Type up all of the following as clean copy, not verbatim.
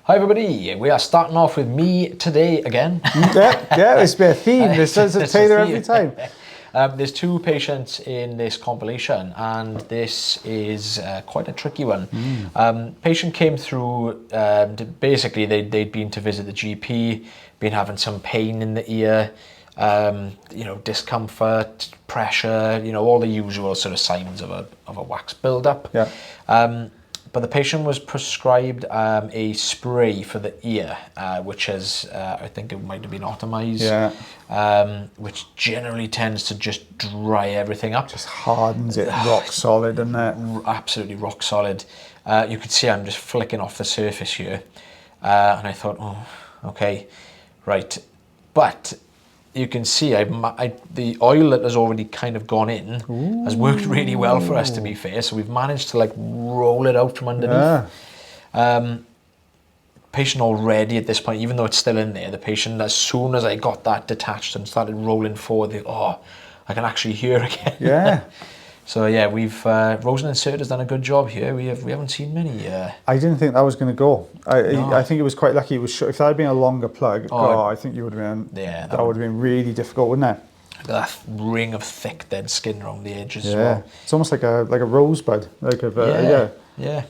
Hi everybody, we are starting off with me today again. yeah, it's been a theme. This is a Taylor every time. There's two patients in this compilation and this is quite a tricky one. Patient came through, basically they'd been to visit the GP, been having some pain in the ear, discomfort, pressure, all the usual sort of signs of a wax buildup. Yeah. But the patient was prescribed a spray for the ear, which has, I think it might have been atomized, which generally tends to just dry everything up. Just hardens it rock solid, doesn't it? Absolutely rock solid. You can see I'm just flicking off the surface here. And I thought, oh, okay, right. But you can see the oil that has already kind of gone in has worked really well for us, to be fair. So we've managed to roll it out from underneath. Yeah. Patient already at this point, even though it's still in there, the patient, as soon as I got that detached and started rolling forward, I can actually hear again. Yeah. So yeah, we've Rosen and Surt has done a good job here. We haven't seen many. I didn't think that was going to go. I think it was quite lucky. It was if that had been a longer plug, I think you would have been. Yeah, that would have been really difficult, wouldn't it? That ring of thick dead skin around the edges as well. It's almost like a rosebud, Yeah.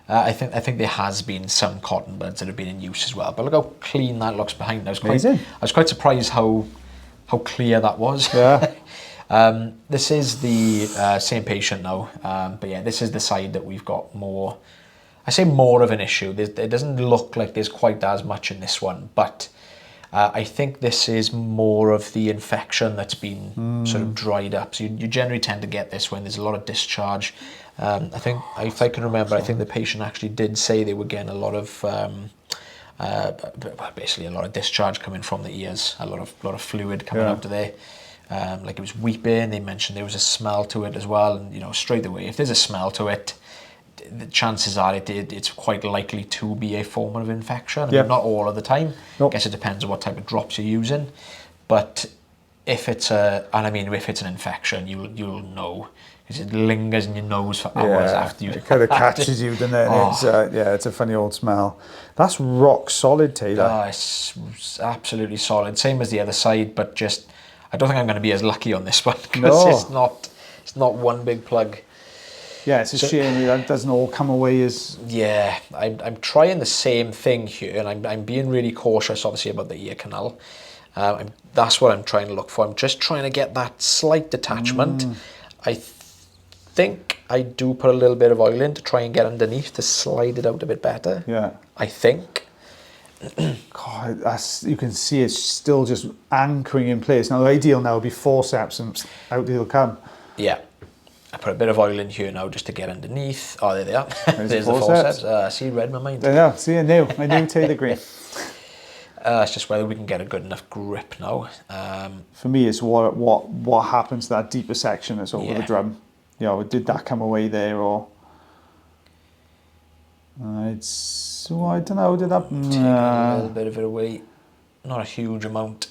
I think there has been some cotton buds that have been in use as well. But look how clean that looks behind. I was quite surprised how clear that was. Yeah. This is the same patient now, but yeah, this is the side that we've got more, I say more of an issue. It doesn't look like there's quite as much in this one, but I think this is more of the infection that's been sort of dried up. So you generally tend to get this when there's a lot of discharge. I think, if I can remember, I think the patient actually did say they were getting a lot of, basically a lot of discharge coming from the ears, a lot of fluid coming out of there. Like it was weeping. They mentioned there was a smell to it as well, and straight away, if there's a smell to it, the chances are it's quite likely to be a form of infection. I mean, not all of the time. I guess it depends on what type of drops you're using, but if it's an infection, you'll know, because it lingers in your nose for hours after you. It kind of catches you, doesn't it? It's a funny old smell. That's rock solid, Taylor. It's absolutely solid. Same as the other side, but just. I don't think I'm going to be as lucky on this one because it's not one big plug. Yeah, it's a shame that doesn't all come away as... Yeah, I'm trying the same thing here, and I'm being really cautious, obviously, about the ear canal. That's what I'm trying to look for. I'm just trying to get that slight detachment. I think I do put a little bit of oil in to try and get underneath to slide it out a bit better. Yeah. I think. God, you can see it's still just anchoring in place. Now the ideal now would be forceps and out it'll come. Yeah, I put a bit of oil in here now just to get underneath. Oh, there they are. There's the forceps. See, read my mind. There you are. See, I knew Taylor Green. It's just whether we can get a good enough grip now. For me, it's what happens to that deeper section that's over the drum. Did that come away there or? I don't know, did that... Take a little bit of it away. Not a huge amount.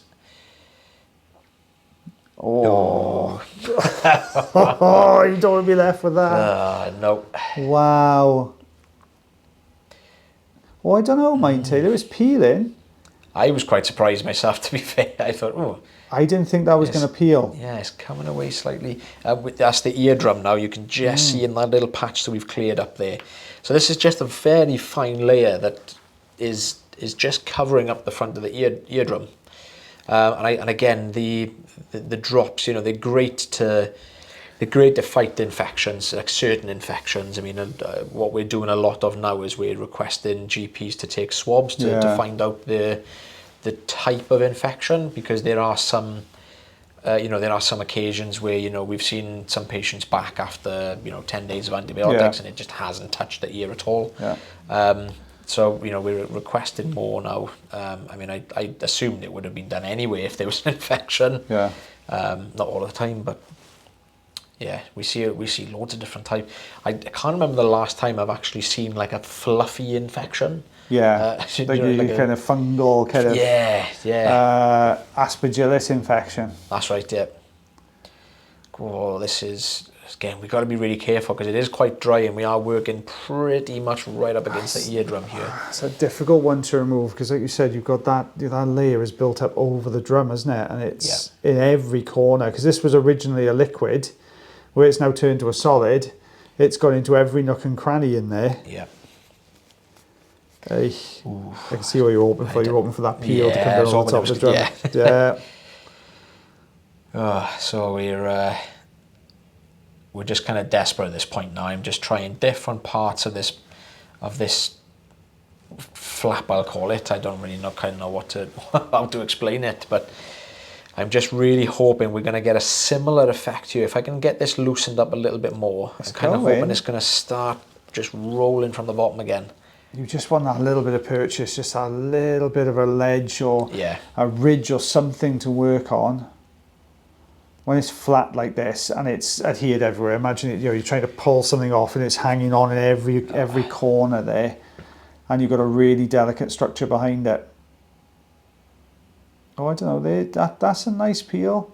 Oh, you don't want to be left with that. No. Wow. I don't know, mine, Taylor, it's peeling. I was quite surprised myself, to be fair. I thought, I didn't think that was going to peel. Yeah, it's coming away slightly. That's the eardrum now. You can just see in that little patch that we've cleared up there. So this is just a very fine layer that is just covering up the front of the eardrum. And again, the drops, they're great to fight infections, like certain infections. I mean, what we're doing a lot of now is we're requesting GPs to take swabs to find out the type of infection, because there are some occasions where we've seen some patients back after 10 days of antibiotics and it just hasn't touched the ear at all. So we're requesting more now. I mean, I assumed it would have been done anyway if there was an infection. Not all the time, but yeah, we see loads of different types. I can't remember the last time I've actually seen like a fluffy infection. Like a kind of fungal kind of aspergillus infection. That's right, yeah. oh, this is, again, we've got to be really careful because it is quite dry and we are working pretty much right up against the eardrum here. It's a difficult one to remove because, like you said, you've got that layer is built up over the drum, isn't it? And it's in every corner, because this was originally a liquid, where it's now turned to a solid. It's gone into every nook and cranny in there. Yeah. I can see what you're hoping for. You're hoping for that peel to come down on the top of the drum. Yeah. So we're just kind of desperate at this point now. I'm just trying different parts of this flap, I'll call it. I don't really know how to explain it, but I'm just really hoping we're going to get a similar effect here. If I can get this loosened up a little bit more, I'm kind of hoping it's going to start just rolling from the bottom again. You just want that little bit of purchase, just a little bit of a ledge or a ridge or something to work on. When it's flat like this and it's adhered everywhere, imagine it, you're trying to pull something off and it's hanging on in every corner there, and you've got a really delicate structure behind it. Oh, I don't know, that's a nice peel.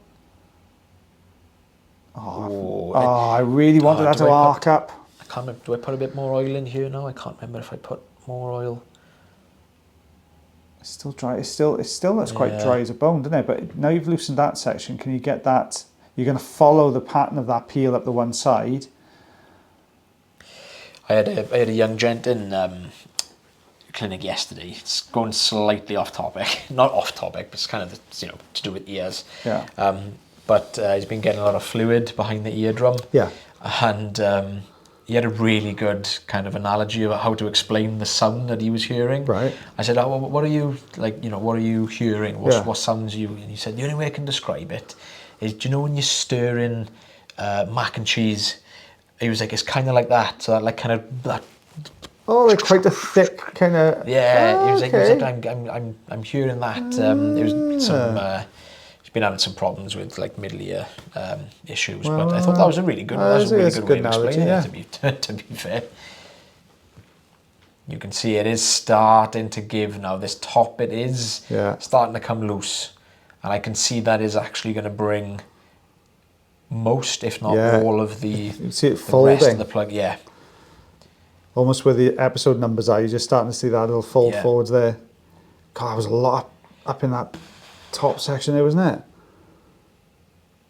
I really wanted that to arc up. I can't remember, do I put a bit more oil in here now? I can't remember if I put more oil. It's still dry. It still looks quite dry as a bone, doesn't it? But now you've loosened that section, can you get that? You're going to follow the pattern of that peel up the one side. I had a young gent in clinic yesterday. It's going slightly off topic, not off topic, but it's kind of to do with ears. Yeah. But he's been getting a lot of fluid behind the eardrum. Yeah. And he had a really good kind of analogy about how to explain the sound that he was hearing. Right. I said, "Oh, what are you what are you hearing? What sounds you?" And he said, "The only way I can describe it is, do you know when you're stirring mac and cheese?" He was like, "It's kind of like that. So that like kind of that." Oh, like quite a thick kind of. Yeah. He was like, I'm hearing that. It was some. Been having some problems with like middle ear issues, but I thought that was a really good, way of explaining it. To be fair, you can see it is starting to give now. This top, it is starting to come loose, and I can see that is actually going to bring most, if not all, of the see it folding. Rest of the plug. Yeah, almost where the episode numbers are. You're just starting to see that little fold forwards there. God, there was a lot up in that top section there, wasn't it?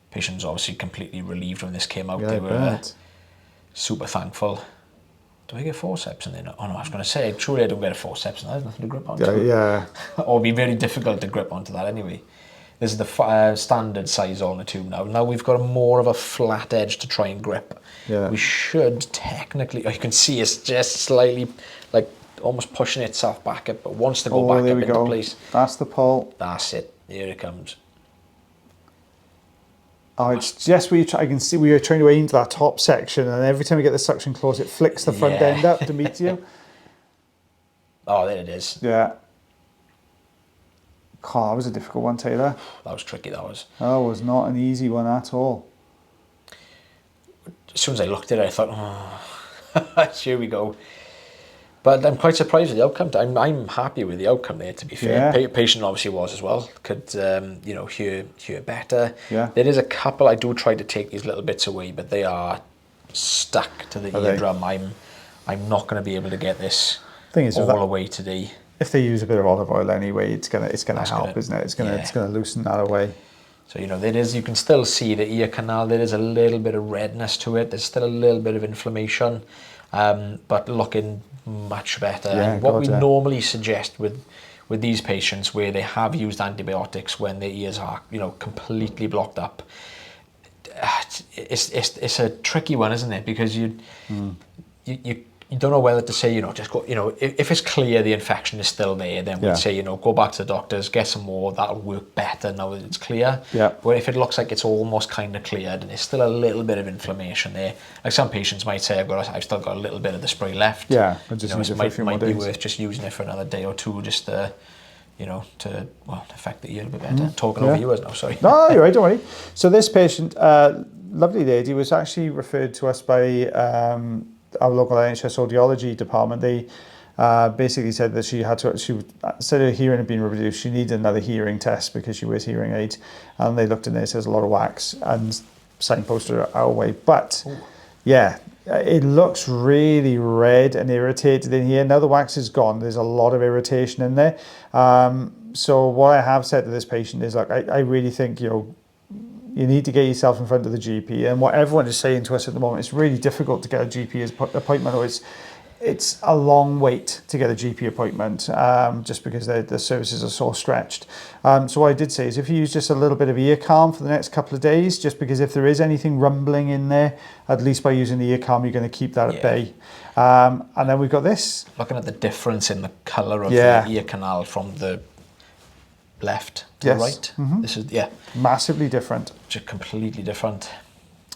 Patients obviously completely relieved when this came out. They were super thankful. Do I get forceps in there? Oh no, I was going to say, surely I don't get a forceps and there's nothing to grip onto. Yeah. Or it'd be very difficult to grip onto that anyway. This is the standard size on the tube now. Now we've got more of a flat edge to try and grip. Yeah. We should technically, you can see it's just slightly like almost pushing itself back up, but wants to go back up into place. That's the pull. That's it. Here it comes. Oh, it's just where I can see we were trying to aim to that top section, and every time we get the suction close, it flicks the front end up to meet you. Oh, there it is. Yeah. God, that was a difficult one, Taylor. That was tricky, that was. That was not an easy one at all. As soon as I looked at it, I thought, oh, here we go. But I'm quite surprised with the outcome. I'm happy with the outcome there, to be fair. Yeah. Patient obviously was as well. Could hear better. Yeah. There is a couple. I do try to take these little bits away, but they are stuck to the eardrum. I'm not going to be able to get this all away today. If they use a bit of olive oil anyway, it's gonna help, isn't it? It's gonna loosen that away. So there is. You can still see the ear canal. There is a little bit of redness to it. There's still a little bit of inflammation, but looking much better. Yeah, and what we normally suggest with these patients where they have used antibiotics when their ears are completely blocked up, it's a tricky one, isn't it? Because you don't know whether to say just go, if it's clear the infection is still there, then we'd say go back to the doctors, get some more, that'll work better now that it's clear. But if it looks like it's almost kind of cleared and there's still a little bit of inflammation there, like some patients might say I've still got a little bit of the spray left. I'll just use it for a few more days. Might be worth just using it for another day or two, just to affect the ear a bit better. Talking over you now, sorry. No, you're right, don't worry. So this patient, lovely lady, was actually referred to us by our local NHS Audiology department. They basically said that she said her hearing had been reduced. She needed another hearing test because she wears hearing aids, and they looked in there, says a lot of wax, and signpost our way. But yeah, it looks really red and irritated in here. Now the wax is gone, there's a lot of irritation in there. So what I have said to this patient is, like, I really think, you know, you need to get yourself in front of the GP. And what everyone is saying to us at the moment, it's really difficult to get a GP appointment, or it's a long wait to get a GP appointment, just because the services are so stretched. So what I did say is, if you use just a little bit of ear calm for the next couple of days, just because if there is anything rumbling in there, at least by using the ear calm, you're going to keep that at bay. And then we've got this. Looking at the difference in the colour of the ear canal from the left to the right. This is, massively different. Just completely different.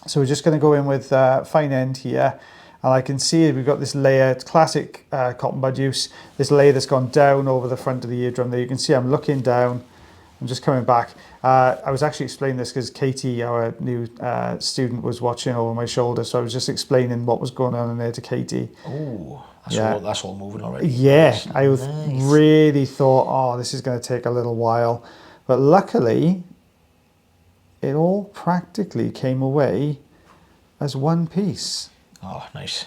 So we're just going to go in with fine end here. And I can see we've got this layer, classic cotton bud use, this layer that's gone down over the front of the eardrum there. You can see I'm looking down, I'm just coming back. I was actually explaining this because Katie, our new student, was watching over my shoulder. So I was just explaining what was going on in there to Katie. Oh, that's all moving already. Yeah, nice. I really thought, oh, this is going to take a little while. But luckily, it all practically came away as one piece. Oh, nice.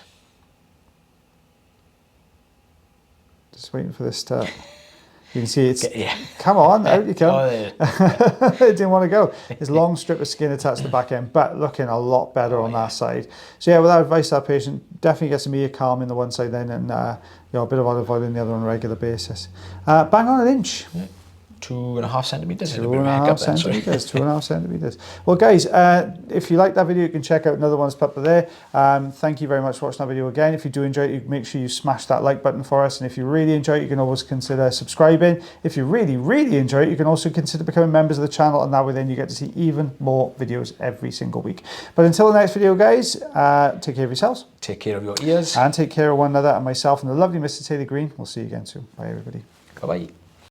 Just waiting for this to... You can see it's... Come on, out you come. It didn't want to go. This long strip of skin attached to the back end, but looking a lot better on that side. So yeah, with that advice to that patient, definitely get some ear calm in the one side then, and you know, a bit of olive oil in the other on a regular basis. Bang on 1 inch. 2.5 centimeters. 2.5 centimeters. 2.5 centimeters. Well, guys, if you like that video, you can check out another one that's put up there. Thank you very much for watching that video again. If you do enjoy it, you make sure you smash that like button for us. And if you really enjoy it, you can always consider subscribing. If you really, really enjoy it, you can also consider becoming members of the channel, and that way then you get to see even more videos every single week. But until the next video, guys, take care of yourselves. Take care of your ears. And take care of one another, and myself and the lovely Mr. Taylor Green. We'll see you again soon. Bye, everybody. Bye-bye.